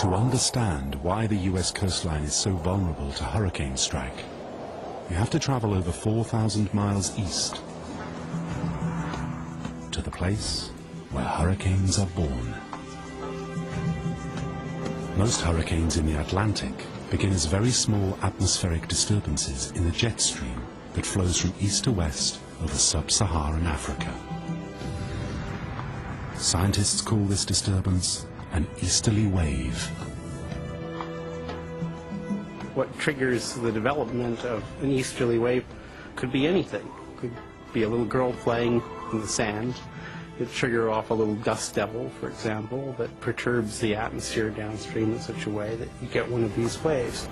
To understand why the US coastline is so vulnerable to hurricane strike, you have to travel over 4,000 miles east to the place where hurricanes are born. Most hurricanes in the Atlantic begin as very small atmospheric disturbances in the jet stream that flows from east to west over sub-Saharan Africa. Scientists call this disturbance an easterly wave. What triggers the development of an easterly wave could be anything. It could be a little girl playing in the sand. It could trigger off a little dust devil, for example, that perturbs the atmosphere downstream in such a way that you get one of these waves.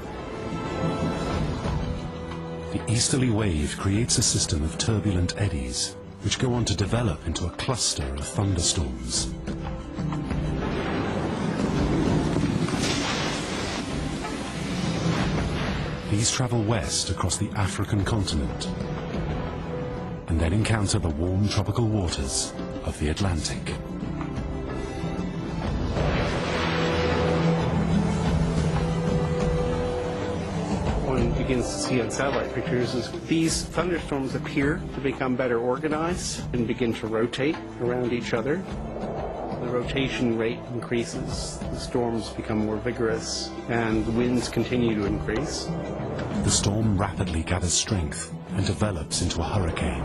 The easterly wave creates a system of turbulent eddies, which go on to develop into a cluster of thunderstorms. These travel west across the African continent and then encounter the warm tropical waters of the Atlantic. One begins to see on satellite pictures is these thunderstorms appear to become better organized and begin to rotate around each other. The rotation rate increases, the storms become more vigorous, and the winds continue to increase. The storm rapidly gathers strength and develops into a hurricane,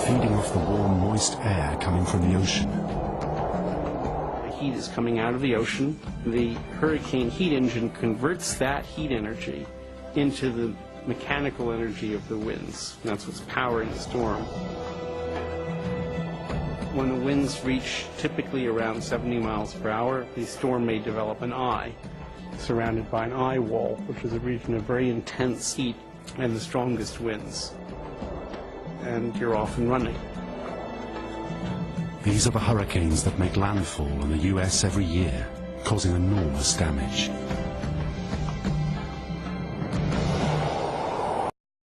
feeding off the warm, moist air coming from the ocean. The heat is coming out of the ocean. The hurricane heat engine converts that heat energy into the mechanical energy of the winds. And that's what's powering the storm. When the winds reach typically around 70 miles per hour, the storm may develop an eye, surrounded by an eye wall, which is a region of very intense heat and the strongest winds. And you're off and running. These are the hurricanes that make landfall in the US every year, causing enormous damage.